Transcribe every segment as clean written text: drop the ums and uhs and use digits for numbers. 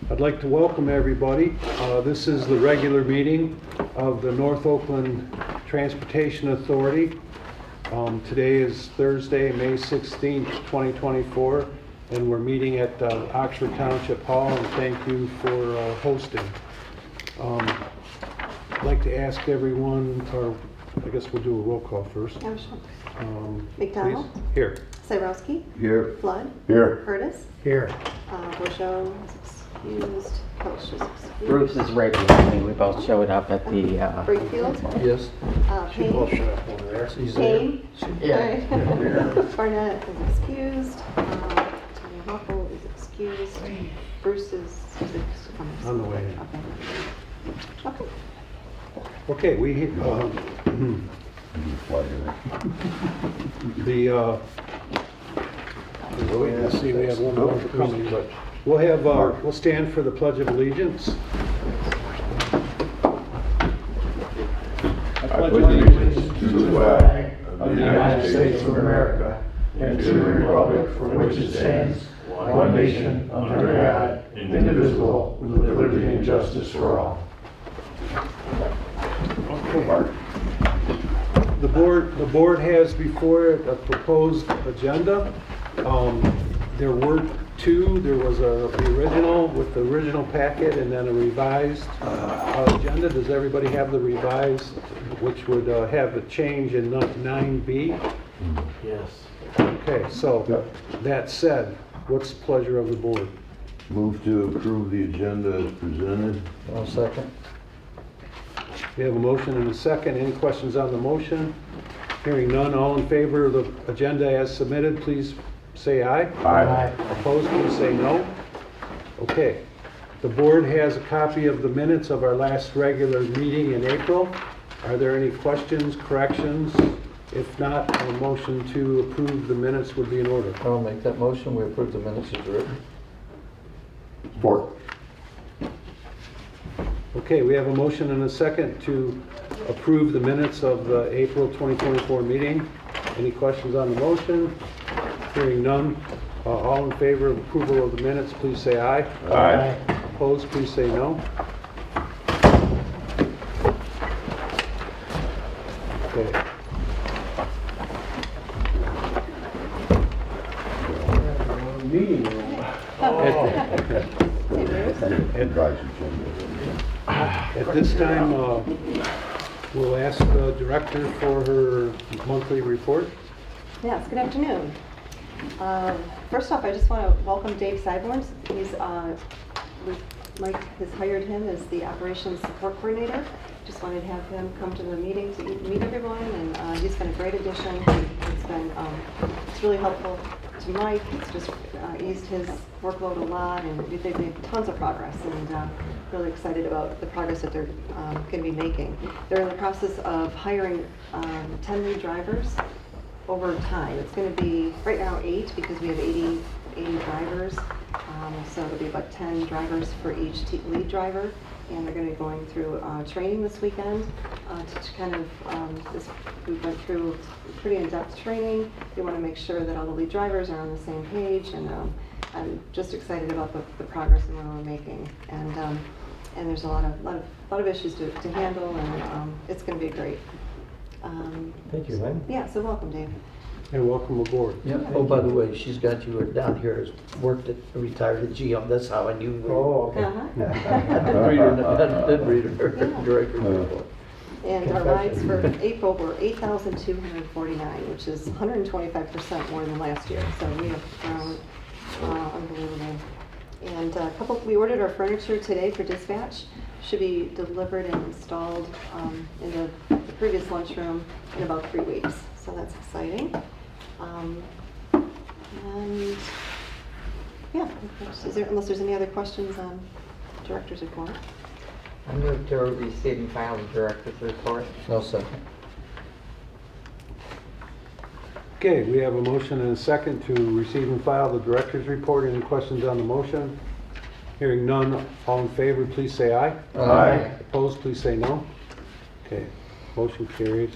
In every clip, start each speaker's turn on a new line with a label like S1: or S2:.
S1: I'd like to welcome everybody. This is the regular meeting of the North Oakland Transportation Authority. Today is Thursday, May 16th, 2024, and we're meeting at Oxford Township Hall, and thank you for hosting. I'd like to ask everyone, or I guess we'll do a roll call first.
S2: Yeah, sure. McDonald?
S1: Please. Here.
S2: Cyrowski?
S3: Here.
S2: Flood?
S3: Here.
S2: Curtis?
S1: Here.
S2: Bourgeot is excused. Coach is excused.
S4: Bruce is right behind me. We both showed up at the.
S2: Brakefield?
S1: Yes.
S2: Payne?
S1: over there. She's
S2: Payne?
S4: Yeah.
S2: Alright. Barnett is excused. Tony Hoffel is excused. Bruce is
S1: On the way in.
S2: Okay.
S1: Okay, we, let's see, we have one more coming, but we'll stand for the Pledge of Allegiance.
S3: I pledge allegiance to the flag of the United States of America and to the republic for which it stands, one nation, under God, indivisible, with liberty and justice for all.
S1: Okay. The board has before it a proposed agenda. There were two. There was the original with the original packet and then a revised agenda. Does everybody have the revised, which would have a change in 9B?
S5: Yes.
S1: Okay, so that said, what's the pleasure of the board?
S3: Move to approve the agenda as presented.
S5: One second.
S1: We have a motion and a second. Any questions on the motion? Hearing none, all in favor of the agenda as submitted, please say aye.
S3: Aye.
S1: Opposed, please say no. Okay. The board has a copy of the minutes of our last regular meeting in April. Are there any questions, corrections? If not, a motion to approve the minutes would be in order.
S5: I'll make that motion. We approve the minutes as written.
S3: Support.
S1: Okay, we have a motion and a second to approve the minutes of the April 2024 meeting. Any questions on the motion? Hearing none, all in favor of approval of the minutes, please say aye.
S3: Aye.
S1: Opposed, please say no. Okay.
S5: Meeting room.
S1: At this time, we'll ask the director for her monthly report.
S2: Yes, good afternoon. First off, I just want to welcome Dave Syborn. Mike has hired him as the operations support coordinator. Just wanted to have him come to the meeting to meet everyone, and he's been a great addition. It's really helpful to Mike. It's just eased his workload a lot, and they've made tons of progress, and really excited about the progress that they're going to be making. They're in the process of hiring 10 new drivers over time. It's going to be right now 8 because we have 80 drivers, so it'll be about 10 drivers for each lead driver, and they're going to be going through training this weekend to kind of, we went through pretty in-depth training. They want to make sure that all the lead drivers are on the same page, and I'm just excited about the progress and where we're making, and there's a lot of issues to handle, and it's going to be great.
S5: Thank you, Lynn.
S2: Yeah, so welcome, Dave.
S1: And welcome aboard.
S5: Yeah. Oh, by the way, she's got you down here as worked at, retired at GM. That's how I knew.
S1: Oh, okay.
S2: Uh-huh.
S5: Did read her director's report.
S2: And our rides for April were 8,249, which is 125% more than last year. So we have grown unbelievable. And we ordered our furniture today for dispatch. Should be delivered and installed in the previous lunchroom in about 3 weeks. So that's exciting. And yeah, unless there's any other questions on director's report.
S4: I moved to receive and file the director's report.
S5: No second.
S1: Okay, we have a motion and a second to receive and file the director's report. Any questions on the motion? Hearing none, all in favor, please say aye.
S5: Aye.
S1: Opposed, please say no. Okay, motion carries.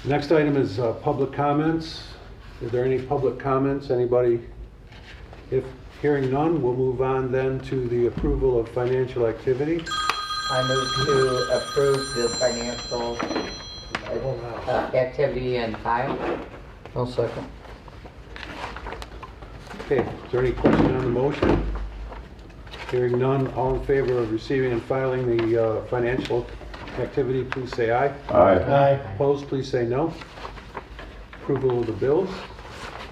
S1: Next item is public comments. Is there any public comments? Anybody? If Hearing none, we'll move on then to the approval of financial activity.
S4: I move to approve the financial activity and file.
S5: I'll second.
S1: Okay, is there any question on the motion? Hearing none, all in favor of receiving and filing the financial activity, please say aye.
S3: Aye.
S1: Opposed, please say no. Approval of the bills.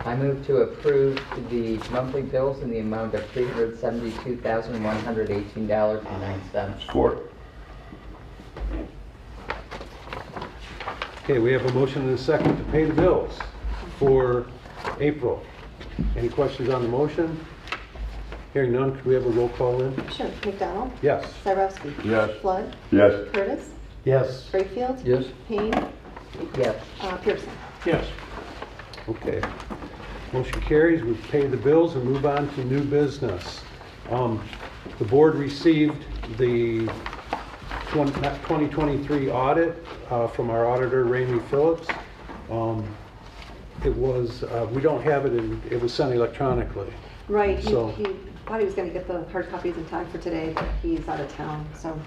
S4: I move to approve the monthly bills in the amount of $372,118.09.
S3: Support.
S1: Okay, we have a motion and a second to pay the bills for April. Any questions on the motion? Hearing none, could we have a roll call in?
S2: Sure. McDonald?
S1: Yes.
S2: Cyrowski?
S3: Yes.
S2: Flood?
S3: Yes.
S2: Curtis?
S5: Yes.
S2: Rayfield?
S5: Yes.
S2: Payne?
S4: Yes.
S2: Pearson?
S5: Yes.
S1: Okay. Motion carries. We pay the bills and move on to new business. The board received the 2023 audit from our auditor, Ramey Phillips. It was, we don't have it it was sent electronically.
S2: Right, he
S1: So-
S2: thought he was gonna get the hard copies in time for today, but he's out of town, so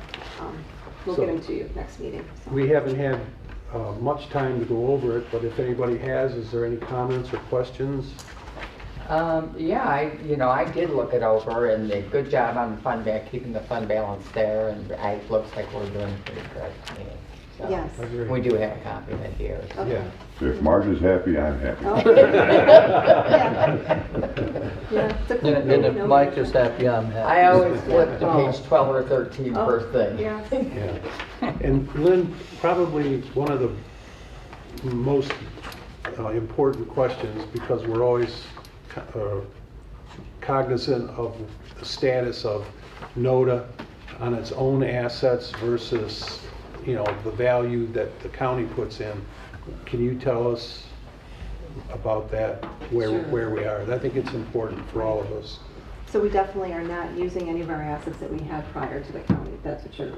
S2: we'll
S1: So-
S2: get them to you next meeting. So.
S1: We haven't had much time to go over it, but if anybody has, is there any comments or questions?
S4: Yeah, I did look it over, and a good job on the keeping the fund balance there, and it looks like we're doing pretty good to me. So,
S2: Yes.
S1: I agree.
S4: we do have a copy of it here. So.
S2: Okay.
S1: Yeah.
S3: If Marge's happy, I'm happy.
S2: Okay. Yeah, it's a cool
S5: And
S2: thing,
S5: if
S2: no
S5: Mike
S2: pressure.
S5: is happy, I'm happy.
S4: I always flip to page 12 or 13
S2: Oh,
S4: first thing.
S2: Yes.
S1: Yeah. And Lynn, probably one of the most important questions, because we're always cognizant of the status of NODA on its own assets versus, the value that the county puts in. Can you tell us about that,
S2: Sure.
S1: where we are? I think it's important for all of us.
S2: So we definitely are not using any of our assets that we had prior to the county, if that's what you're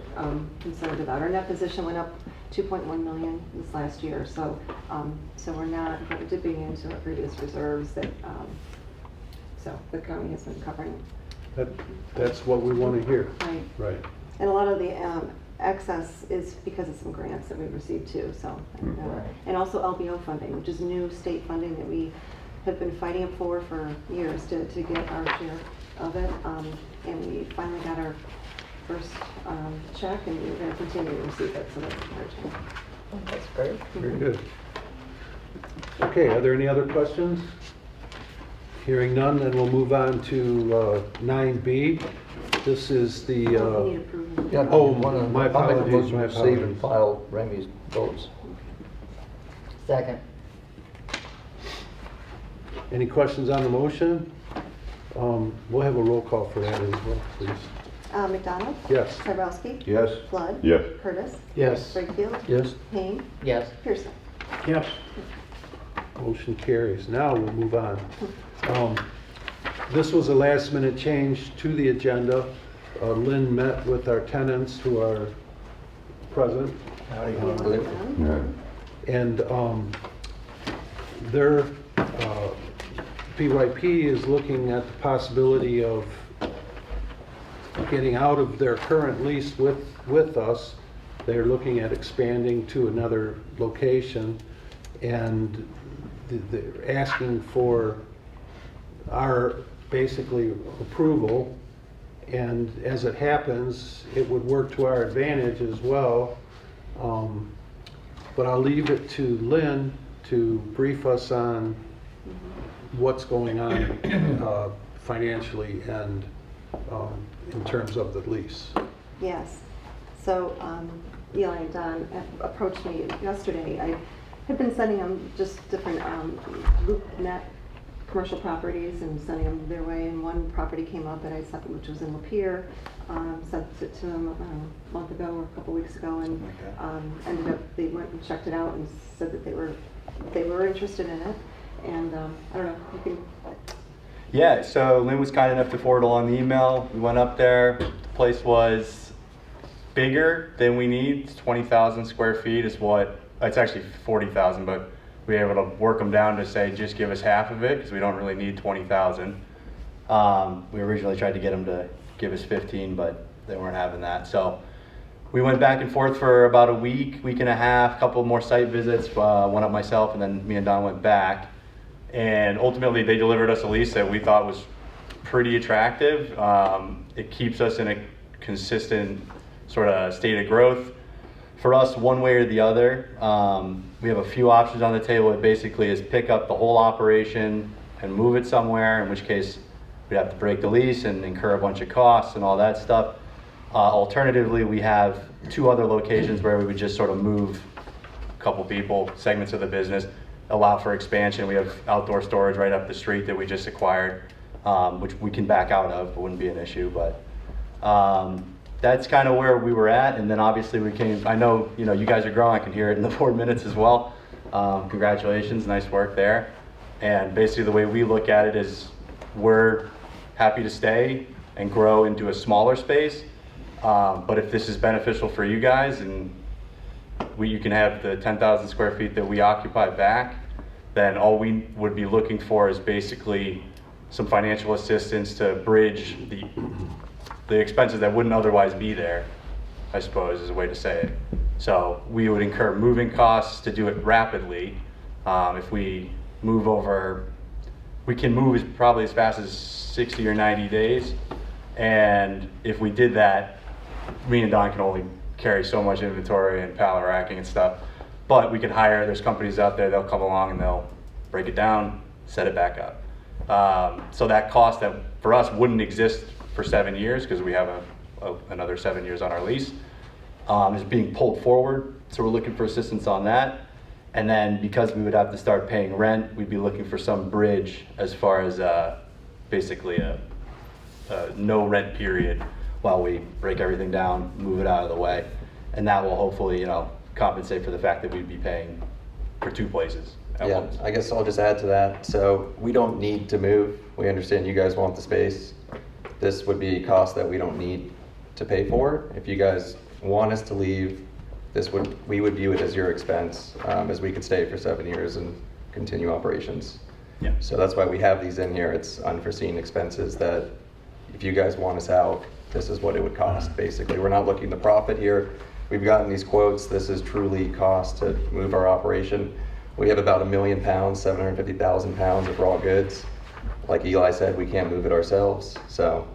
S2: concerned about. Our net position went up 2.1 million this last year, so we're not dipping into our previous reserves that, so the county has been covering.
S1: That's what we want to hear.
S2: Right.
S1: Right.
S2: And a lot of the excess is because of some grants that we've received too, so.
S4: Right.
S2: And also LBO funding, which is new state funding that we have been fighting for years to get our share of it. And we finally got our first check, and we're going to continue to receive it, so that's encouraging.
S4: That's great.
S1: Very good. Okay, are there any other questions? Hearing none, then we'll move on to 9B. This is the,
S2: We need approval.
S5: Yeah,
S1: Oh,
S5: my
S1: my
S5: apologies.
S1: apologies, my
S5: Receive
S1: apologies.
S5: and file Remy's votes.
S4: Second.
S1: any questions on the motion? We'll have a roll call for that as well, please.
S2: McDonald?
S1: Yes.
S2: Cyrowski?
S3: Yes.
S2: Flood?
S3: Yes.
S2: Curtis?
S5: Yes.
S2: Rayfield?
S5: Yes.
S2: Payne?
S4: Yes.
S2: Pearson?
S5: Yes.
S1: Motion carries. Now we'll move on. This was a last minute change to the agenda. Lynn met with our tenants who are present.
S3: Yeah.
S1: And their PYP is looking at the possibility of getting out of their current lease with us. They're looking at expanding to another location, and they're asking for our basically approval. And as it happens, it would work to our advantage as well. But I'll leave it to Lynn to brief us on what's going on financially and in terms of the lease.
S2: Yes. So Eli and Don approached me yesterday. I had been sending them just different LoopNet commercial properties and sending them their way. And one property came up that I sent, which was in Lapeer. Sent it to them a month ago or a couple weeks ago, and ended up they went and checked it out and said that they were interested in it. And I don't know. You can.
S6: Yeah, so Lynn was kind enough to forward along the email. We went up there. The place was bigger than we need. It's 20,000 square feet is what, it's actually 40,000, but we were able to work them down to say just give us half of it because we don't really need 20,000. We originally tried to get them to give us 15, but they weren't having that. So we went back and forth for about a week and a half, couple more site visits, one up myself, and then me and Don went back. And ultimately they delivered us a lease that we thought was pretty attractive. It keeps us in a consistent sort of state of growth. For us, one way or the other, we have a few options on the table. It basically is pick up the whole operation and move it somewhere, in which case we'd have to break the lease and incur a bunch of costs and all that stuff. Alternatively, we have 2 other locations where we would just sort of move a couple people, segments of the business, allow for expansion. We have outdoor storage right up the street that we just acquired, which we can back out of, it wouldn't be an issue, but that's kind of where we were at. And then obviously we came, I know, you guys are growing, I can hear it in the board minutes as well. Congratulations, nice work there. And basically the way we look at it is we're happy to stay and grow into a smaller space. But if this is beneficial for you guys and you can have the 10,000 square feet that we occupy back, then all we would be looking for is basically some financial assistance to bridge the expenses that wouldn't otherwise be there, I suppose is a way to say it. So we would incur moving costs to do it rapidly. If we move over, we can move probably as fast as 60 or 90 days. And if we did that, me and Don can only carry so much inventory and pallet racking and stuff. But we could hire, there's companies out there, they'll come along and they'll break it down, set it back up. So that cost that for us wouldn't exist for 7 years, because we have another 7 years on our lease, is being pulled forward. So we're looking for assistance on that. And then because we would have to start paying rent, we'd be looking for some bridge as far as basically a no rent period while we break everything down, move it out of the way. And that will hopefully, compensate for the fact that we'd be paying for 2 places at
S7: Yeah,
S6: once.
S7: I guess I'll just add to that. So we don't need to move. We understand you guys want the space. This would be a cost that we don't need to pay for. If you guys want us to leave, we would view it as your expense, as we could stay for 7 years and continue operations.
S6: Yeah.
S7: So that's why we have these in here. It's unforeseen expenses that if you guys want us out, this is what it would cost, basically. We're not looking to profit here. We've gotten these quotes. This is truly cost to move our operation. We have about 1 million pounds, 750,000 pounds of raw goods. Like Eli said, we can't move it ourselves, so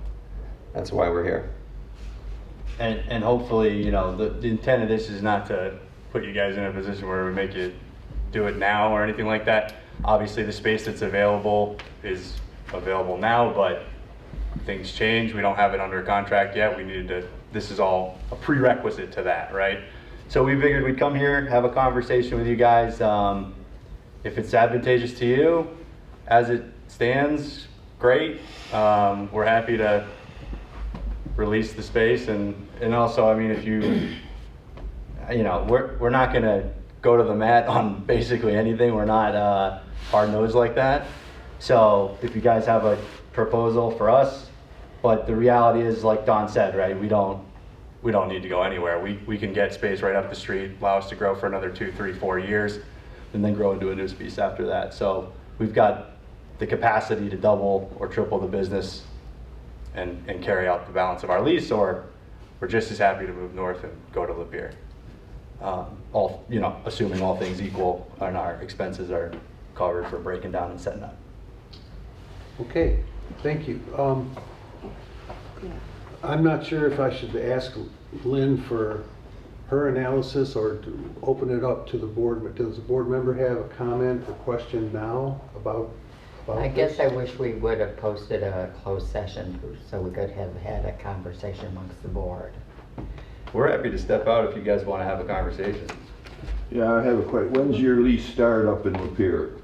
S7: that's why we're here.
S6: And hopefully, the intent of this is not to put you guys in a position where we make you do it now or anything like that. Obviously, the space that's available is available now, but things change. We don't have it under contract yet. This is all a prerequisite to that, right? So we figured we'd come here, have a conversation with you guys. If it's advantageous to you, as it stands, great. We're happy to release the space, and also, if we're not gonna go to the mat on basically anything. We're not hard-nosed like that. So if you guys have a proposal for us, but the reality is, like Don said, right, we don't need to go anywhere. We can get space right up the street, allow us to grow for another 2, 3, 4 years, and then grow into a new space after that. So we've got the capacity to double or triple the business and carry out the balance of our lease, or we're just as happy to move north and go to Lapeer. Assuming all things equal and our expenses are covered for breaking down and setting up.
S1: Okay, thank you. I'm not sure if I should ask Lynn for her analysis or to open it up to the board. Does the board member have a comment or question now about
S4: I
S1: this?
S4: guess I wish we would have posted a closed session so we could have had a conversation amongst the board.
S6: We're happy to step out if you guys want to have a conversation.
S3: Yeah, I have a question. When's your lease start up in Lapeer?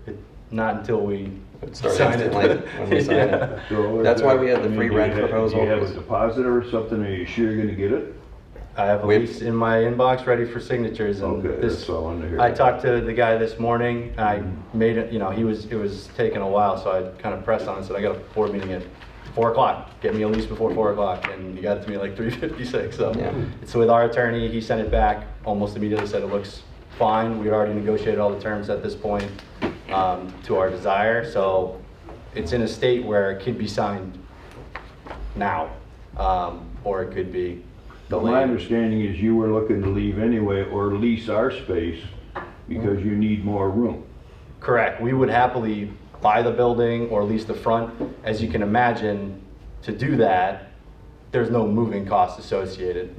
S6: Not until we
S7: It starts
S6: sign it.
S7: instantly when we sign
S6: Yeah.
S7: it.
S3: So
S7: That's why we had the free
S3: do you
S7: rent
S3: have-
S7: proposal.
S3: Do you have a deposit or something? Are you sure you're gonna get it?
S6: I have a
S7: We-
S6: lease in my inbox ready for signatures, and
S3: Okay,
S6: this,
S3: that's all I wanted to hear.
S6: I talked to the guy this morning, and I made it, it was taking a while, so I kind of pressed on it, said I got a board meeting at 4 o'clock, get me a lease before 4 o'clock, and he got it to me at like 3:56, so.
S7: Yeah.
S6: It's with our attorney, he sent it back, almost immediately said it looks fine, we already negotiated all the terms at this point to our desire, so it's in a state where it could be signed now, or it could be
S3: But my
S6: delayed.
S3: understanding is you were looking to leave anyway, or lease our space, because you need more room.
S6: Correct. We would happily buy the building or lease the front. As you can imagine, to do that, there's no moving costs associated.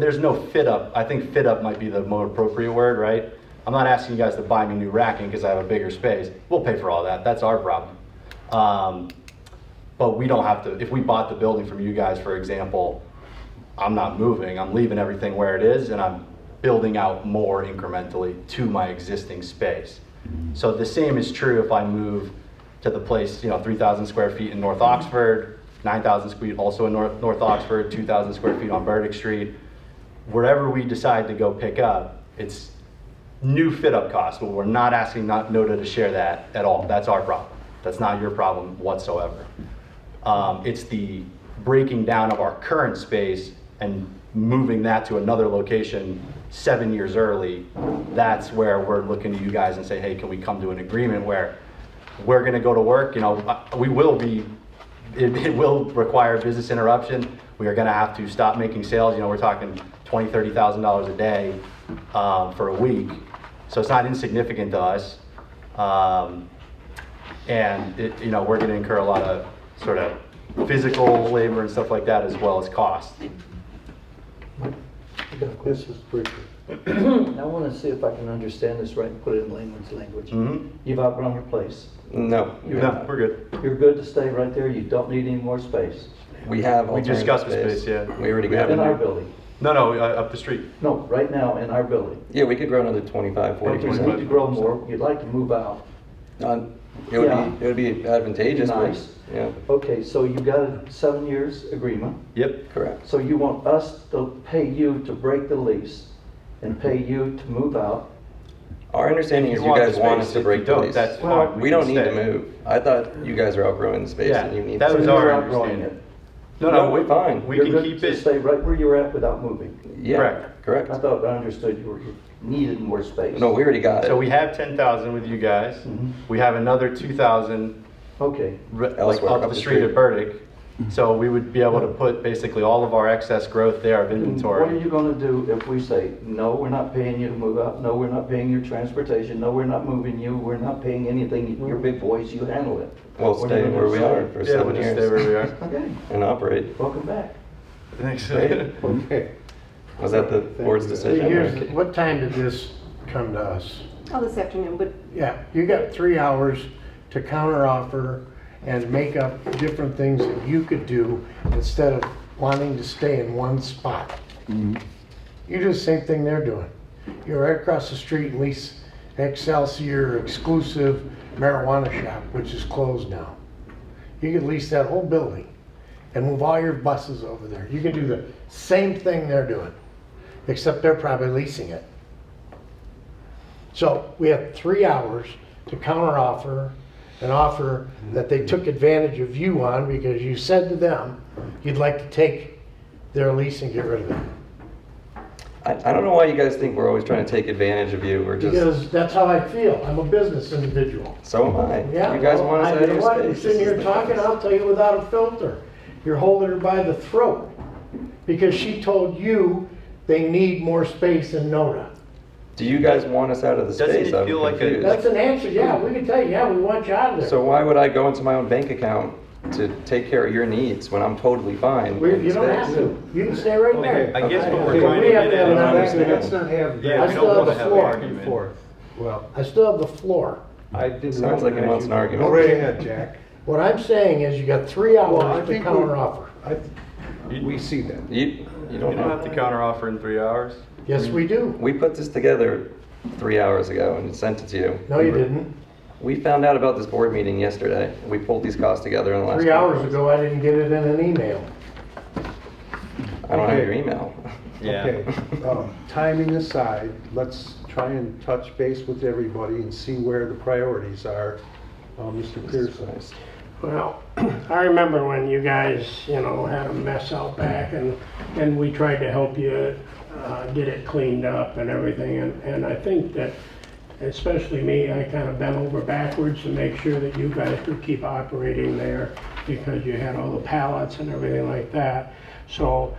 S6: There's no fit up. I think fit up might be the more appropriate word, right? I'm not asking you guys to buy me new racking because I have a bigger space. We'll pay for all that. That's our problem. But we don't have to, if we bought the building from you guys, for example, I'm not moving. I'm leaving everything where it is, and I'm building out more incrementally to my existing space. So the same is true if I move to the place, 3,000 square feet in North Oxford, 9,000 square feet also in North Oxford, 2,000 square feet on Burdick Street. Wherever we decide to go pick up, it's new fit up costs, but we're not asking NODA to share that at all. That's our problem. That's not your problem whatsoever. It's the breaking down of our current space and moving that to another location 7 years early. That's where we're looking to you guys and say, hey, can we come to an agreement where we're going to go to work? We will be, it will require business interruption. We are going to have to stop making sales. We're talking $20,000, $30,000 a day for a week. So it's not insignificant to us. And we're going to incur a lot of sort of physical labor and stuff like that, as well as cost.
S1: This is pretty.
S5: I want to see if I can understand this right and put it in layman's language. You've outgrown your place.
S7: No.
S6: No, we're good.
S5: You're good to stay right there. You don't need any more space.
S7: We have
S6: We
S7: alternative
S6: discussed the space, yeah.
S7: We already
S6: We
S7: got
S5: In
S7: it.
S5: our building.
S6: No, up the street.
S5: No, right now in our building.
S7: Yeah, we could grow another 25, 40%.
S5: Okay, you need to grow more. You'd like to move out.
S7: It would
S5: Yeah.
S7: be, it would be advantageous. but-
S5: Nice.
S7: Yeah,
S5: Okay, so you got a 7 years agreement.
S6: Yep.
S7: correct.
S5: So you want us to pay you to break the lease and pay you to move out?
S7: Our understanding
S6: If
S7: is
S6: you
S7: you
S6: want
S7: guys
S6: the
S7: want
S6: space,
S7: us to
S6: if
S7: break
S6: you
S7: the
S6: don't,
S7: lease.
S6: that's
S5: Well,
S6: fine.
S7: We
S6: can
S7: don't need to
S6: stay.
S7: move. I thought you guys are outgrowing the space
S6: Yeah,
S7: and you need
S6: that
S7: to.
S6: was
S5: So
S6: our
S5: you're outgrowing
S6: understanding.
S5: it.
S6: No,
S7: we're fine.
S6: We
S5: You're
S6: can
S5: good
S6: keep
S5: to
S6: it.
S5: stay right where you're at without moving.
S7: Yeah,
S6: Correct.
S5: I thought, I understood you needed more space.
S7: No, we already got it.
S6: So we have 10,000 with you guys.
S5: Mhm.
S6: We have another 2,000
S5: Okay,
S6: like
S7: Elsewhere,
S6: up the street at Burdick. So we would be able to put basically all of our excess growth there of
S5: what are
S6: inventory.
S5: you gonna do if we say, no, we're not paying you to move out, no, we're not paying your transportation, no, we're not moving you, we're not paying anything, you're big boys, you handle it?
S7: We'll
S5: What are
S7: stay
S5: you gonna
S7: where we
S5: say?
S7: are for
S6: Yeah,
S7: 7
S6: we'll just
S7: years.
S6: stay where we are.
S5: Okay,
S7: And operate.
S5: welcome back.
S6: Thanks.
S1: Okay.
S7: Was that the board's
S1: you.
S7: decision?
S8: Here's, what time did this come to us?
S2: Oh, this afternoon, but
S8: Yeah, you got 3 hours to counteroffer and make up different things that you could do instead of wanting to stay in one spot. You do the same thing they're doing. You're right across the street and lease Excelsior exclusive marijuana shop, which is closed now. You could lease that whole building and move all your buses over there. You can do the same thing they're doing, except they're probably leasing it. So we have 3 hours to counteroffer an offer that they took advantage of you on because you said to them you'd like to take their lease and get rid of it.
S7: I don't know why you guys think we're always trying to take advantage of you. We're just,
S8: Because that's how I feel. I'm a business individual.
S7: so am I.
S8: Yeah.
S7: You guys
S8: well,
S7: want us out
S8: you
S7: of
S8: know
S7: your
S8: what?
S7: space.
S8: You're sitting
S7: This
S8: here
S7: is the
S8: talking,
S7: difference.
S8: I'll tell you without a filter. You're holding her by the throat because she told you they need more space in NODA.
S7: Do you guys want us out of the
S6: Doesn't
S7: space?
S6: it
S7: I'm
S6: feel like a-
S7: confused.
S8: That's an answer, yeah, we can tell you, yeah, we want you out of there.
S7: So why would I go into my own bank account to take care of your needs when I'm totally fine? in
S8: You don't
S7: space?
S8: have to, you can stay right there.
S6: I guess what
S1: Okay,
S6: we're trying
S8: we
S6: to
S8: have
S6: get
S8: to have
S6: at
S8: an
S6: is
S8: understanding.
S1: Let's not have.
S6: Yeah,
S8: I
S6: we
S8: still
S6: don't
S8: have
S6: want
S8: the
S6: to have an
S8: floor.
S6: argument.
S1: Forth. Well,
S8: I still have the floor.
S1: I didn't.
S7: Sounds like he
S1: recognize
S7: wants
S1: you.
S7: an argument.
S1: Go right ahead, Jack.
S8: What I'm saying is you got 3
S1: Well, I
S8: hours to
S1: think
S8: counteroffer.
S1: We see that.
S7: You
S6: You
S7: don't
S6: don't have to counteroffer in 3 hours.
S8: Yes, we do.
S7: We put this together 3 hours ago and sent it to you.
S8: No, you didn't.
S7: We found out about this board meeting yesterday. We pulled these costs together in the last
S8: 3 hours
S7: conference.
S8: ago, I didn't get it in an email.
S7: I don't have
S1: Okay.
S7: your email.
S1: Okay, timing aside, let's try and touch base with everybody and see where the priorities are. Mr. Pearson.
S8: Well, I remember when you guys, had a mess out back and we tried to help you get it cleaned up and everything. And I think that, especially me, I kind of bent over backwards to make sure that you guys could keep operating there.
S3: because you had all the pallets and everything like that. So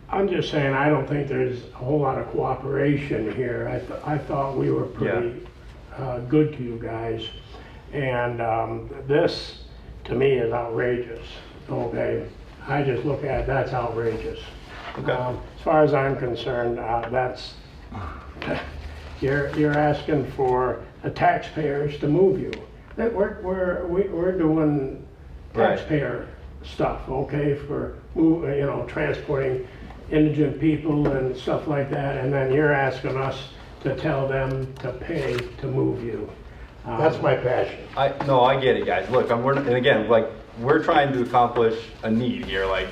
S3: I'm just saying, I don't think there's a whole lot of cooperation here. I thought we were pretty good to you guys. And this, to me, is outrageous, okay? I just look at it, that's outrageous.
S6: Okay.
S3: As far as I'm concerned, that's, you're asking for the taxpayers to move you. That we're doing
S6: Right.
S3: taxpayer stuff, okay, for transporting indigent people and stuff like that, and then you're asking us to tell them to pay to move you.
S8: That's my passion.
S6: No, I get it, guys. Look, and again, like, we're trying to accomplish a need here. Like,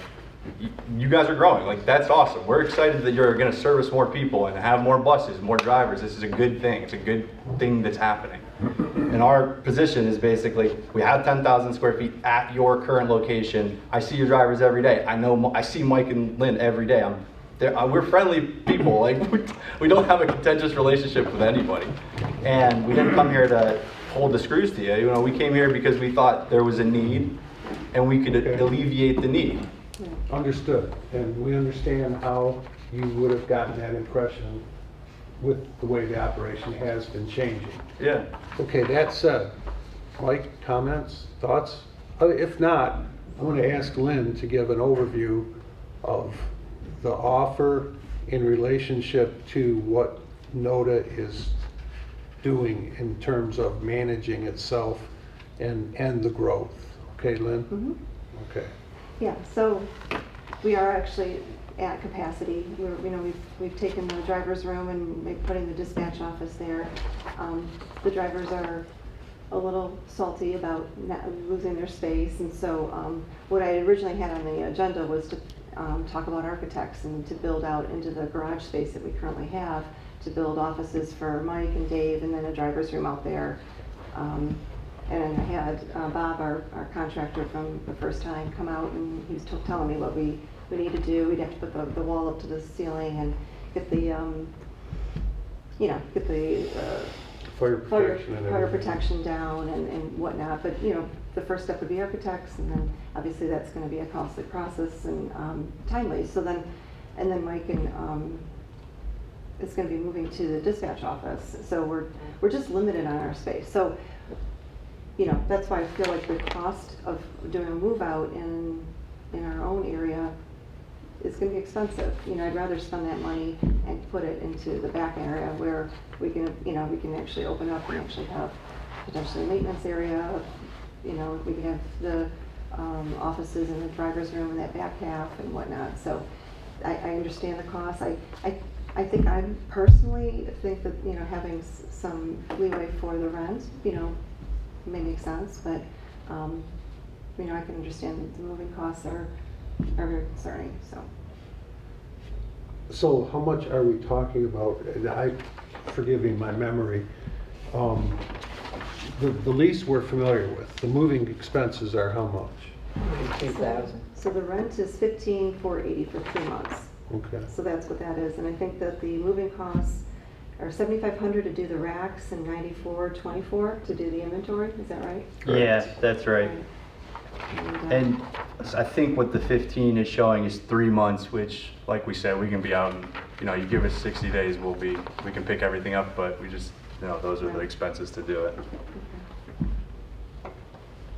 S6: you guys are growing. Like, that's awesome. We're excited that you're going to service more people and have more buses, more drivers. This is a good thing. It's a good thing that's happening. And our position is basically, we have 10,000 square feet at your current location. I see your drivers every day. I see Mike and Lynn every day. We're friendly people. Like, we don't have a contentious relationship with anybody. And we didn't come here to hold the screws to you. You know, we came here because we thought there was a need and we could alleviate the need.
S1: Understood, and we understand how you would have gotten that impression with the way the operation has been changing.
S6: Yeah.
S1: Okay, that said, Mike, comments, thoughts? If not, I want to ask Lynn to give an overview of the offer in relationship to what NODA is doing in terms of managing itself and the growth. Okay, Lynn?
S2: Mhm.
S1: Okay.
S2: Yeah, so we are actually at capacity. We've taken the driver's room and we're putting the dispatch office there. The drivers are a little salty about not losing their space, and so what I originally had on the agenda was to talk about architects and to build out into the garage space that we currently have, to build offices for Mike and Dave, and then a driver's room out there. And I had Bob, our contractor from the first time, come out, and he was telling me what we need to do. We'd have to put the wall up to the ceiling and get the,
S1: Fire protection and
S2: fire
S1: everything.
S2: protection down and whatnot. But, the first step would be architects, and then obviously that's going to be a costly process and timely. So then Mike and is going to be moving to the dispatch office. So we're just limited on our space. So, that's why I feel like the cost of doing a move out in our own area is going to be expensive. I'd rather spend that money and put it into the back area where we can, we can actually open up and actually have potentially a maintenance area. We can have the offices and the driver's room in that back half and whatnot. So I understand the cost. I think I personally think that, having some leeway for the rent, may make sense, but, I can understand that the moving costs are very concerning, so.
S1: So how much are we talking about? Forgiving my memory, the lease we're familiar with, the moving expenses are how much?
S4: 18,000.
S2: So the rent is $15,480 for 3 months.
S1: Okay.
S2: So that's what that is, and I think that the moving costs are $7,500 to do the racks and $94.24 to do the inventory. Is that right?
S6: Yeah, that's right. And I think what the 15 is showing is 3 months, which, like we said, we can be out and, you give us 60 days, we can pick everything up, but we just, those are the expenses to do it.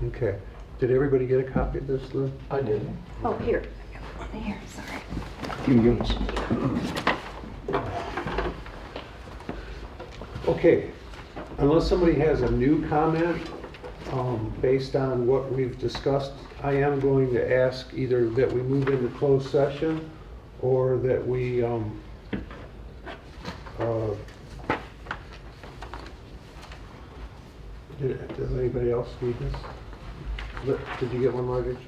S1: Okay. Did everybody get a copy of this, Lynn?
S3: I did.
S2: Oh, here. Here, sorry.
S1: Okay. Unless somebody has a new comment, based on what we've discussed, I am going to ask either that we move into closed session or that we, does anybody else need this? Did you get one, Margaret?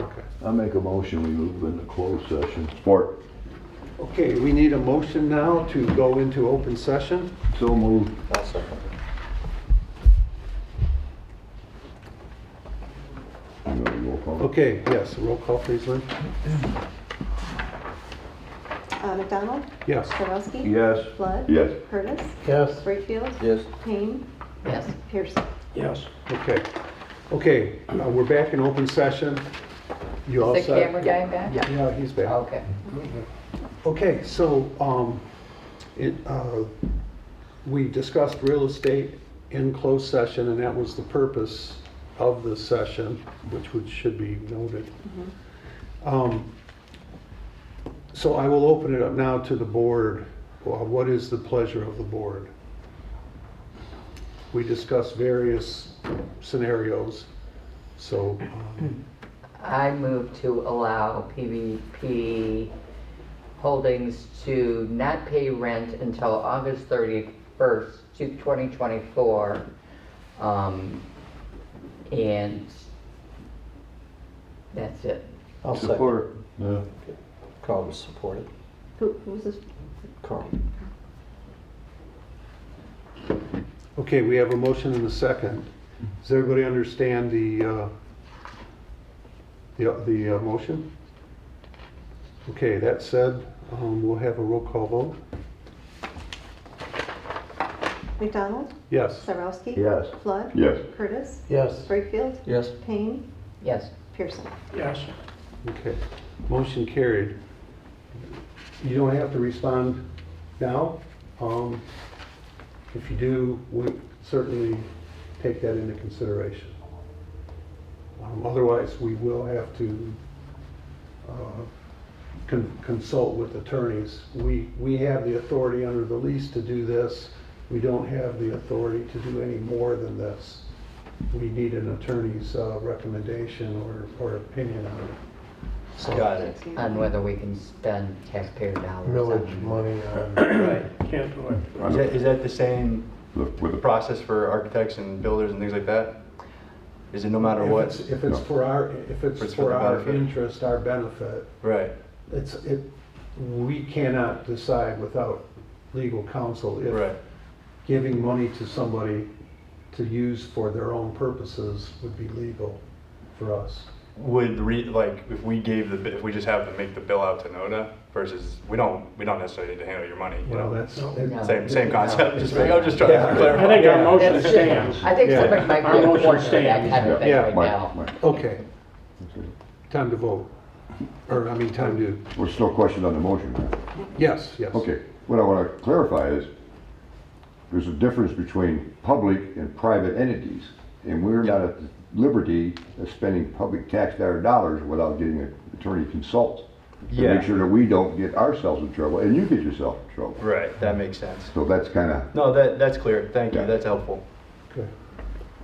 S1: Okay.
S9: I make a motion, we move into closed session. Support.
S1: Okay, we need a motion now to go into open session.
S9: So moved. You want to roll call?
S1: Okay, yes, roll call please, Lynn.
S2: McDonald?
S1: Yes.
S2: Sarowski?
S9: Yes.
S2: Flood?
S9: Yes.
S2: Curtis?
S8: Yes.
S2: Wakefield?
S5: Yes.
S2: Payne?
S4: Yes.
S2: Pearson?
S3: Yes.
S1: Okay. Okay, we're back in open session. You all
S4: Is the
S1: set?
S4: camera guy back?
S1: Yeah, he's back.
S4: Okay.
S1: Okay, so, we discussed real estate in closed session, and that was the purpose of the session, which should be noted. So I will open it up now to the board. Well, what is the pleasure of the board? We discussed various scenarios, so,
S4: I move to allow PVP Holdings to not pay rent until August 31st, 2024. And that's it.
S5: I'll
S9: Support. Yeah.
S5: Carl will support it.
S2: Who was this?
S5: Carl.
S1: okay, we have a motion and a second. Does everybody understand the motion? Okay, that said, we'll have a roll call vote.
S2: McDonald?
S1: Yes.
S2: Cyrowski?
S9: Yes.
S2: Flood?
S9: Yes.
S2: Curtis?
S8: Yes.
S2: Brakefield?
S5: Yes.
S2: Payne?
S4: Yes.
S2: Pearson?
S8: Yes.
S1: Okay, motion carried. You don't have to respond now. If you do, we certainly take that into consideration. Otherwise, we will have to consult with attorneys. We have the authority under the lease to do this. We don't have the authority to do any more than this. We need an attorney's recommendation or opinion on it. So,
S6: Got it.
S4: On whether we can spend taxpayer dollars.
S8: Millage
S4: on-
S8: money on.
S6: Right.
S8: Can't do it.
S6: Is that the same
S9: With the
S6: process for architects and builders and things like that? Is it no matter what?
S1: If it's for our,
S6: It's for the
S1: our
S6: benefit.
S1: interest, our benefit,
S6: Right.
S1: we cannot decide without legal counsel if
S6: Right.
S1: giving money to somebody to use for their own purposes would be legal for us.
S6: Would like if we gave if we just have to make the bill out to NODA versus we don't necessarily need to handle your money. You
S1: Well,
S6: know,
S1: that's.
S4: No.
S6: same concept. I'm just trying
S1: Yeah.
S6: to clarify.
S8: I think our motion
S4: That's it.
S8: stands.
S4: I think
S1: Yeah.
S4: somebody might
S8: Our
S4: be a
S8: motion
S4: corner of that
S8: stands.
S4: kind of thing
S1: Yeah.
S4: right
S9: Mike,
S4: now.
S9: Mike.
S1: Okay, time to vote. Or, time to,
S9: Well, still question on the motion, right?
S1: yes, yes.
S9: Okay, what I want to clarify is, there's a difference between public and private entities, and we're not at the liberty of spending public taxpayer dollars without getting an attorney consult. To
S6: Yeah.
S9: make sure that we don't get ourselves in trouble, and you get yourself in trouble.
S6: Right. That makes sense.
S9: So that's kind of,
S6: No, that's clear. Thank you.
S9: Yeah.
S6: That's helpful.
S1: Okay.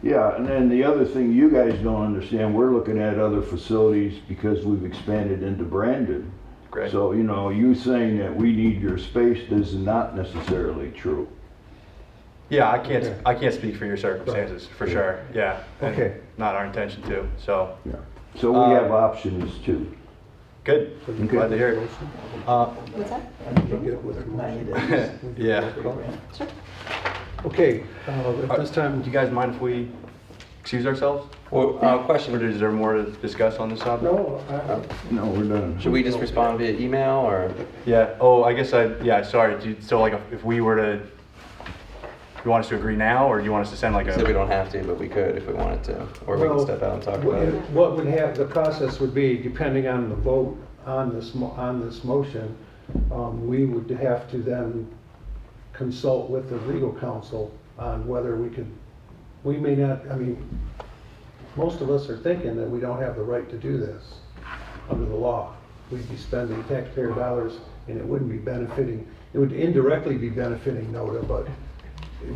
S10: Yeah, and then the other thing you guys don't understand, we're looking at other facilities because we've expanded into Brandon.
S6: Great.
S10: So, you saying that we need your space is not necessarily true.
S6: Yeah,
S1: Okay.
S6: I can't speak for your circumstances for sure. Yeah. And
S1: Okay.
S6: Not our intention to. So
S9: yeah.
S10: So we have options too.
S6: good. Glad to hear it.
S2: What's that?
S1: You get it with the motion.
S6: Yeah.
S2: Sure.
S1: Okay, at this time,
S6: Do you guys mind if we excuse ourselves?
S7: Well,
S6: Or
S7: question,
S6: is there more to discuss on this topic?
S8: No,
S10: No, we're done.
S7: should we just respond via email or?
S6: Yeah. Oh, I guess sorry. So like if we were to, you want us to agree now, or do you want us to send like
S7: So we
S6: a?
S7: don't have to, but we could if we wanted to, or we can
S1: Well,
S7: step out and talk about it.
S1: what would have, the process would be, depending on the vote on this motion, we would have to then consult with the legal counsel on whether we may not, most of us are thinking that we don't have the right to do this under the law. We'd be spending taxpayer dollars and it wouldn't be benefiting, it would indirectly be benefiting NODA, but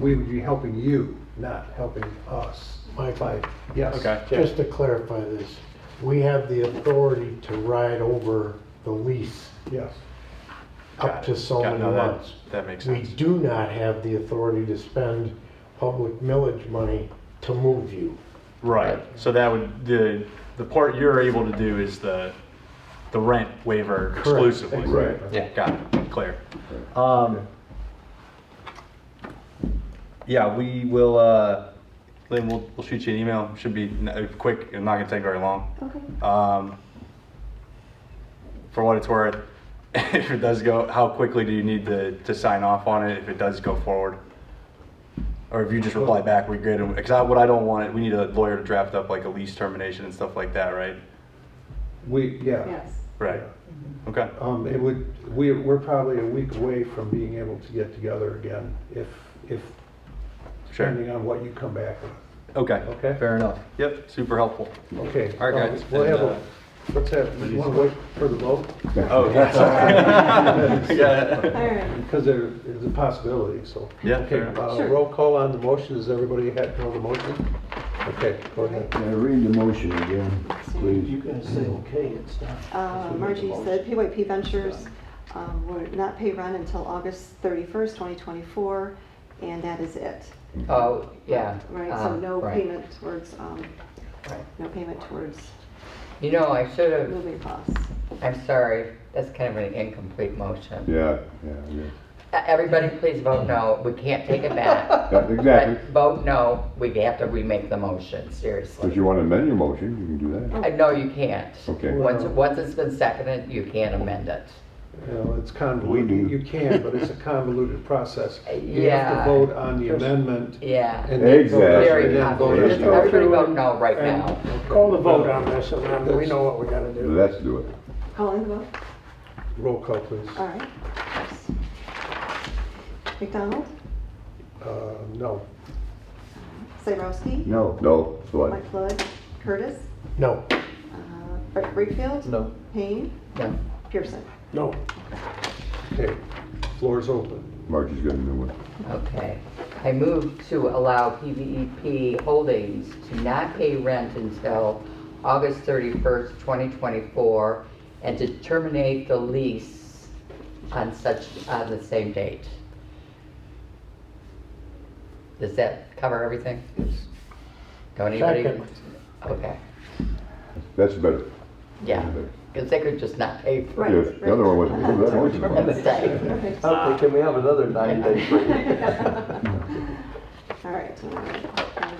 S1: we would be helping you, not helping us.
S8: Mike,
S1: Yes.
S6: Okay.
S8: just to clarify this, we have the authority to ride over the lease
S1: Yes.
S8: up to so
S6: Got it.
S8: many
S6: No,
S8: months.
S6: that makes
S8: We
S6: sense.
S8: do not have the authority to spend public millage money to move you.
S6: Right. So that would the part you're able to do is the rent waiver exclusively.
S8: Right.
S7: Yeah.
S6: Got it. Clear. Yeah, we will. Lynn, we'll shoot you an email. Should be quick. It's not gonna take very long.
S2: Okay.
S6: For what it's worth, if it does go, how quickly do you need to sign off on it if it does go forward? Or if you just reply back, we're good. Because what I don't want, we need a lawyer to draft up like a lease termination and stuff like that, right?
S1: Yeah.
S2: Yes.
S6: Right. Okay.
S1: We're probably a week away from being able to get together again, if
S6: Sure.
S1: depending on what you come back with.
S6: Okay.
S1: Okay.
S6: Fair enough. Yep. Super helpul.
S1: Okay.
S6: All right, guys.
S1: We'll have
S6: And,
S1: let's have, you want to wait for the vote?
S6: Oh, yeah, sorry. Yeah.
S2: All right.
S1: Because there is a possibility, so.
S6: Yeah,
S1: Okay,
S6: fair enough.
S2: Sure.
S1: roll call on the motion. Does everybody know the motion? Okay, go ahead.
S10: Yeah, read the motion again, please.
S5: You guys say okay, it's done.
S2: Margie said PYP Ventures would not pay rent until August 31st, 2024, and that is it.
S4: Oh, yeah.
S2: Right, so no
S4: right.
S2: payment towards,
S4: Right.
S2: no payment towards
S4: You know, I should have,
S2: moving costs.
S4: I'm sorry, that's kind of an incomplete motion.
S9: Yeah.
S4: Everybody please vote no, we can't take it back.
S9: Yeah, exactly.
S4: But vote no, we have to remake the motion, seriously.
S9: If you want to amend your motion, you can do that.
S4: No, you can't.
S9: Okay.
S4: Once it's been seconded, you can't amend it.
S1: You know, it's
S10: We
S1: convoluted.
S10: do.
S1: You can, but it's a convoluted process. You have
S4: Yeah.
S1: to vote on the amendment.
S4: Yeah.
S1: and then vote-
S9: Exactly.
S4: Very
S1: and then vote on
S4: complicated.
S1: the-
S4: Everybody vote no right now.
S8: Call the vote on this, and then we know what we gotta do.
S9: Let's do it.
S2: Calling the vote?
S1: Roll call, please.
S2: All right. McDonald?
S1: No.
S2: Cyrowski?
S9: No. No, so
S2: Mike Flood? Curtis?
S8: No.
S2: Wakefield?
S5: No.
S2: Payne?
S4: No.
S2: Pearson?
S8: No.
S1: Okay, floor is open.
S9: Margie's got a new one.
S4: Okay. I move to allow PVEP Holdings to not pay rent until August 31st, 2024, and to terminate the lease on the same date. Does that cover everything? Don't anybody?
S8: Second.
S4: Okay,
S9: That's better.
S4: yeah, because they could just not pay for
S2: Right.
S9: Yes, the other one wasn't, that wasn't
S4: it.
S9: bad.
S4: Mistake.
S2: Perfect.
S5: Okay, can we have another 9 days break?
S2: All right.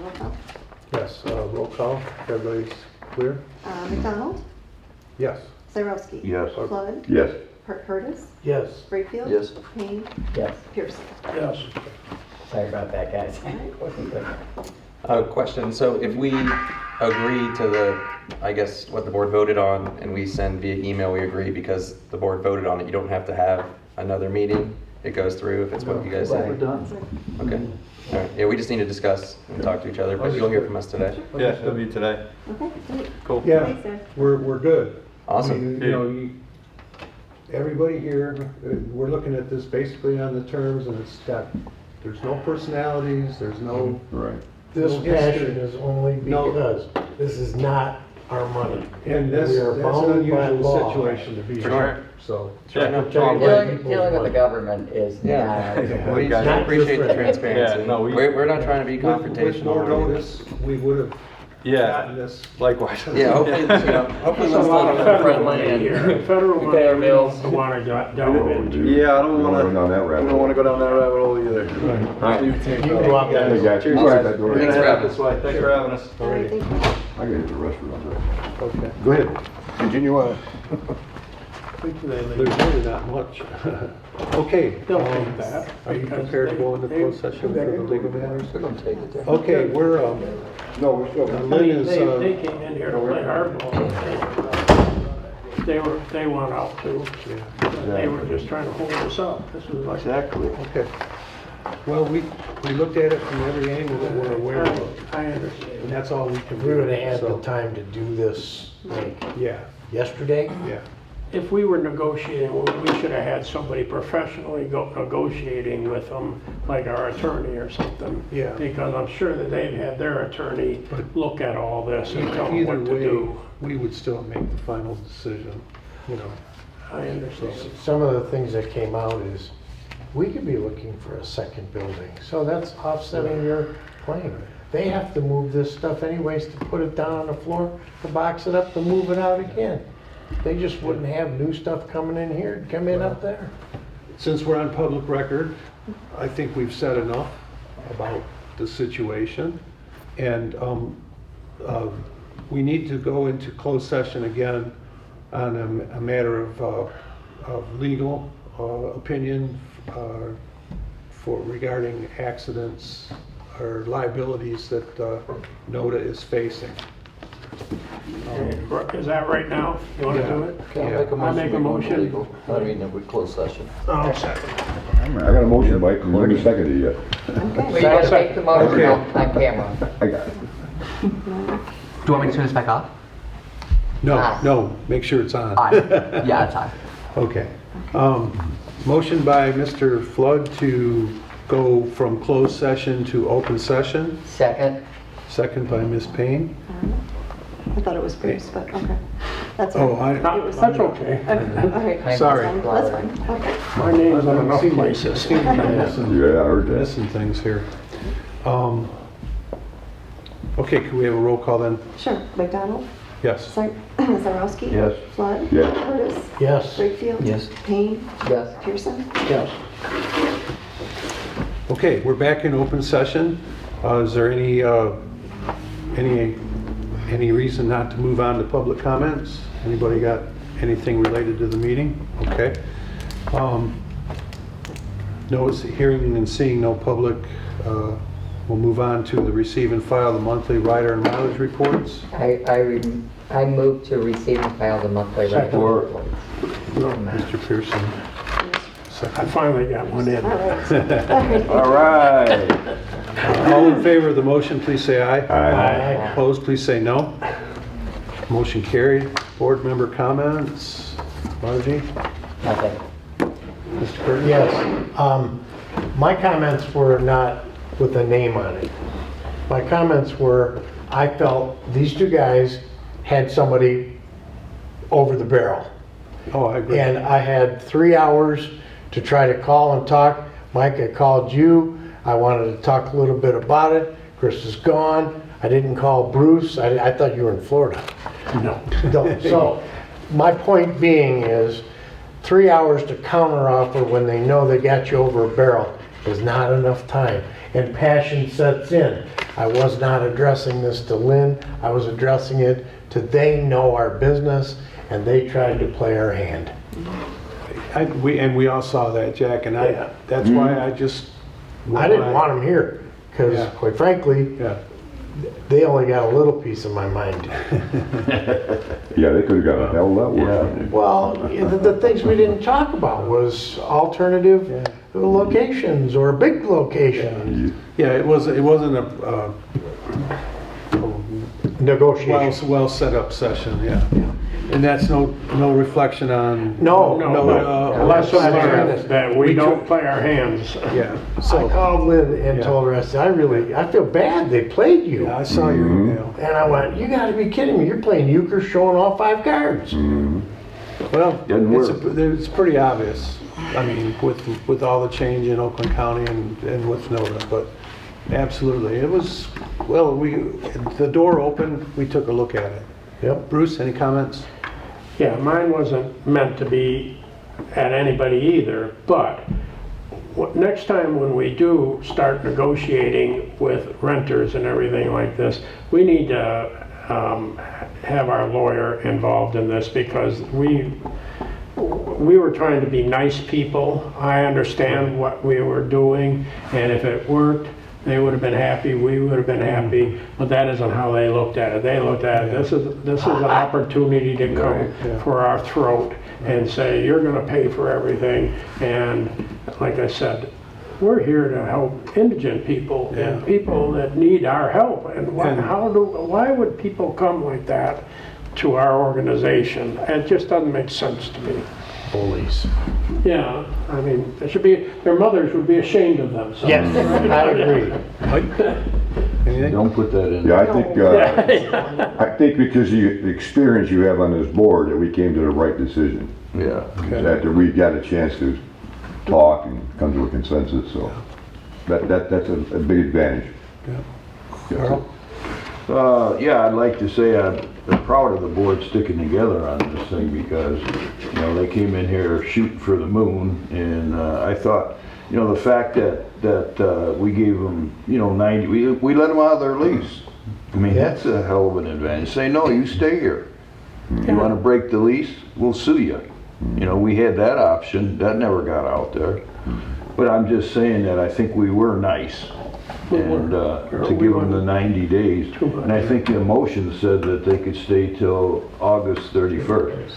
S2: Roll call.
S1: Yes, roll call. Everybody's clear?
S2: McDonald?
S1: Yes.
S2: Cyrowski?
S10: Yes.
S2: Flood?
S9: Yes.
S2: Curtis?
S8: Yes.
S2: Wakefield?
S5: Yes.
S2: Payne?
S4: Yes,
S2: Pearson?
S8: Yes.
S4: sorry about that, guys.
S7: Question, so if we agree to the, I guess, what the board voted on, and we send via email, we agree because the board voted on it, you don't have to have another meeting? It goes through if it's what you guys say?
S5: We're done.
S7: Okay. All right, yeah, we just need to discuss and talk to each other, but you'll hear from us today.
S6: Yeah, it'll be today.
S2: Okay, great.
S6: Cool.
S1: Yeah,
S2: Thanks, Dad.
S1: we're good.
S7: Awesome.
S1: You know, everybody here, we're looking at this basically on the terms, and it's got, there's no personalities, there's no,
S9: Right.
S8: This
S1: No history.
S8: passion is only
S1: No.
S8: because this is not our money.
S1: and that's
S8: We are
S1: an
S8: bound by
S1: unusual
S8: law.
S1: situation to be in.
S6: Sure.
S1: So,
S6: Yeah, no
S8: Protect
S6: problem.
S8: people's
S4: Dealing with the
S8: money.
S4: government is
S7: Yeah.
S4: not.
S7: We
S6: guys-
S7: appreciate the
S8: Not
S7: transparency.
S6: Yeah, no,
S7: We're not trying to be
S1: with more
S7: confrontational. or anything.
S1: notice, we would have
S6: Yeah,
S1: gotten this.
S6: likewise.
S7: Yeah, hopefully, hopefully
S8: There's a lot of
S7: we'll
S8: federal money here. Federal money we don't want to delve into.
S6: Yeah, I don't
S9: wanna
S6: wanna,
S9: go down that rabbit
S6: I don't wanna
S9: hole.
S6: go down that rabbit hole either.
S9: Alright.
S6: Leave it to you.
S8: You can go out
S9: Hey,
S8: there.
S9: guys,
S6: Cheers,
S9: you guys
S6: guys.
S9: got
S6: We're
S9: doors.
S6: gonna head out this way. Thanks for having us.
S2: All right, thank you.
S9: I gotta hit the restaurant.
S1: Okay.
S9: Go ahead, continue on.
S1: There's really not much. Okay.
S8: They'll take that.
S1: Are you prepared to go into closed session for the legal matters?
S5: They're gonna take it there.
S1: Okay, we're,
S9: No, we're still.
S1: Lynn is,
S8: They came in here to play hardball. They want out too. They were just trying to hold us up. This was like.
S10: Exactly.
S1: okay. Well, we looked at it from every angle that we're aware of,
S8: I
S1: and
S8: understand.
S1: that's all we can do.
S8: We would have had
S1: So,
S8: the time to do this like
S1: Yeah,
S8: yesterday.
S1: yeah.
S11: If we were negotiating, we should have had somebody professionally negotiating with them, like our attorney or something.
S1: Yeah.
S11: Because I'm sure that they've had their attorney look at all this and tell them
S1: Either
S11: what to
S1: way,
S11: do.
S1: we would still make the final decision, you know.
S11: I understand.
S8: Some of the things that came out is, we could be looking for a second building, so that's offsetting your claim. They have to move this stuff anyways to put it down on the floor, to box it up, to move it out again. They just wouldn't have new stuff coming in here, it'd come in up there.
S1: Since we're on public record, I think we've said enough about the situation. And we need to go into closed session again on a matter of legal opinion for regarding accidents or liabilities that NODA is facing.
S11: Is that right now? You want to
S1: Yeah.
S11: do it?
S5: Can I
S1: Yeah.
S5: make a
S11: I
S5: motion?
S11: make a
S5: to go
S11: motion.
S5: legal? I mean, we close session.
S11: I'll second.
S9: I got a motion, Mike, and let me second it yet.
S4: Well, you gotta make the motion
S1: Okay.
S4: on camera.
S9: I got it.
S12: Do you want me to turn this back off?
S1: No, no, make sure it's on.
S12: On. Yeah, it's on.
S1: Okay. Motion by Mr. Flood to go from closed session to open session,
S4: Second,
S1: second by Ms. Payne.
S2: I thought it was Bruce, but okay. That's
S1: Oh,
S2: all right.
S1: I,
S11: That's okay.
S2: Okay.
S1: Sorry.
S2: That's fine. Okay.
S11: My name's on enough places.
S1: I'm missing-
S9: Yeah, I heard that.
S1: missing things here. Okay, can we have a roll call then?
S2: Sure. McDonald?
S1: Yes.
S2: Zarowski?
S10: Yes.
S2: Flood?
S9: Yes.
S2: Curtis?
S8: Yes.
S2: Wakefield?
S5: Yes.
S2: Payne?
S4: yes.
S2: Pearson?
S11: Yes.
S1: Okay, we're back in open session. Is there any reason not to move on to public comments? Anybody got anything related to the meeting? Okay. No, hearing and seeing no public, we'll move on to the receive and file the monthly rider and mileage reports.
S4: I move to receive and file the monthly record
S10: Support.
S4: reports.
S1: Mr. Pearson.
S11: I finally got one in.
S2: All right.
S10: All right.
S1: All in favor of the motion, please say aye.
S8: Aye.
S1: Opposed, please say no. Motion carried. Board member comments? Margie?
S4: Nothing.
S1: Mr. Curtis?
S8: Yes. My comments were not with a name on it. My comments were, I felt these two guys had somebody over the barrel.
S1: Oh, I agree.
S8: And I had 3 hours to try to call and talk. Mike, I called you. I wanted to talk a little bit about it. Chris is gone. I didn't call Bruce. I thought you were in Florida.
S11: No.
S8: So my point being is 3 hours to counteroffer when they know they got you over a barrel is not enough time. And passion sets in. I was not addressing this to Lynn. I was addressing it to they know our business and they tried to play our hand.
S1: We all saw that, Jack, and
S8: Yeah.
S1: that's why I just.
S8: I didn't want them here because
S1: Yeah.
S8: quite frankly,
S1: Yeah.
S8: they only got a little piece of my mind.
S9: Yeah, they could've got a hell of a lot worse.
S10: Yeah.
S9: than
S8: Well, the things we didn't talk about was alternative locations or big locations.
S1: Yeah, it wasn't a
S8: Negotiation.
S1: well set up session, yeah. And that's no reflection on.
S8: No,
S11: Lesson
S8: I
S11: learned
S8: understand
S11: that we don't play our hands.
S1: Yeah,
S8: I
S1: so,
S8: called Lynn and
S1: Yeah.
S8: told her, I said, I feel bad, they played you.
S1: yeah, I saw your email.
S8: And I went, you gotta be kidding me, you're playing euchre showing all 5 cards.
S1: Well,
S10: Doesn't
S1: it's pretty obvious, I mean, with all the change in Oakland County and with NODA, but absolutely, it was, well, the door opened, we took a look at it.
S8: Yep.
S1: Bruce, any comments?
S11: Yeah, mine wasn't meant to be at anybody either, but next time when we do start negotiating with renters and everything like this, we need to have our lawyer involved in this because we were trying to be nice people. I understand what we were doing, and if it worked, they would have been happy, we would have been happy, but that isn't how they looked at it. They looked at it, this is an opportunity to come for our throat and say, you're gonna pay for everything. And like I said, we're here to help indigent people and people that need our help. And why would people come like that to our organization? It just doesn't make sense to me.
S8: Bullies.
S11: Yeah, I mean, their mothers would be ashamed of them. So.
S8: Yes, I agree.
S1: Anything?
S10: Don't put that in.
S9: Yeah, I think because of the experience you have on this board that we came to the right decision.
S10: Yeah.
S9: After we got a chance to talk and come to a consensus, so that's a big advantage.
S1: Carl?
S10: Yeah, I'd like to say I'm proud of the board sticking together on this thing because, you know, they came in here shooting for the moon, and I thought, you know, the fact that we gave them, you know, 90, we let them out of their lease. I mean, that's a hell of an advantage. Say, no, you stay here. You want to break the lease, we'll sue you. You know, we had that option. That never got out there. But I'm just saying that I think we were nice. and to give them the 90 days. And I think the motion said that they could stay till August 31st.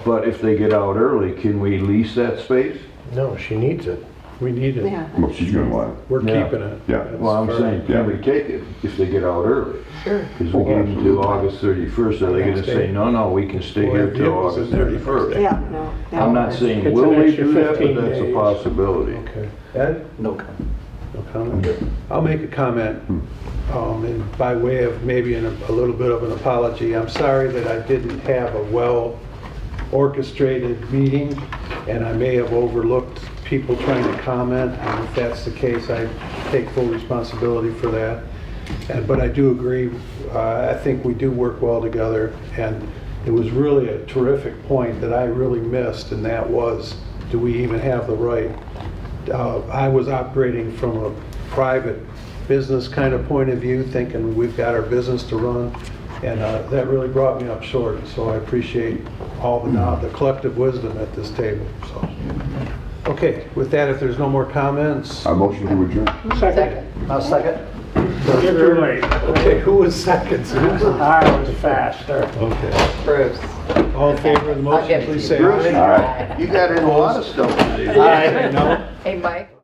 S10: But if they get out early, can we lease that space?
S8: No, she needs it.
S1: We need it.
S2: Yeah.
S9: Well, she's gonna want it.
S1: We're
S10: Yeah.
S1: keeping it.
S9: Yeah.
S10: Well, I'm saying, can we take it if they get out early?
S2: Sure.
S10: Because we gave them till August 31st, are they gonna say, no, we can stay
S1: Well,
S10: here
S1: if
S10: till
S1: vehicles
S10: August
S1: in there,
S10: 31st?
S2: Yeah, no. yeah.
S10: I'm not saying
S11: It's
S10: will
S11: an
S10: they
S11: extra
S10: do that, but
S11: 15
S10: that's a
S11: days.
S10: possibility.
S1: Okay. Ed?
S5: No comment.
S1: No comment? I'll make a comment, and by way of maybe a little bit of an apology. I'm sorry that I didn't have a well orchestrated meeting, and I may have overlooked people trying to comment, and if that's the case, I take full responsibility for that. But I do agree, I think we do work well together, and it was really a terrific point that I really missed, and that was, do we even have the right? I was operating from a private business kind of point of view, thinking we've got our business to run, and that really brought me up short. So I appreciate all the collective wisdom at this table. So, okay, with that, if there's no more comments,
S9: A motion to adjourn?
S11: Second.
S5: I'll second.
S11: You're too late.
S1: okay, who was second?
S11: I was faster.
S1: Okay,
S4: Bruce.
S1: all in favor of the
S4: I'll
S1: motion,
S4: give it
S1: please
S4: to
S1: say
S4: you.
S1: aye.
S10: You got in a lot of stuff today.
S1: Aye. No?
S4: Hey, Mike.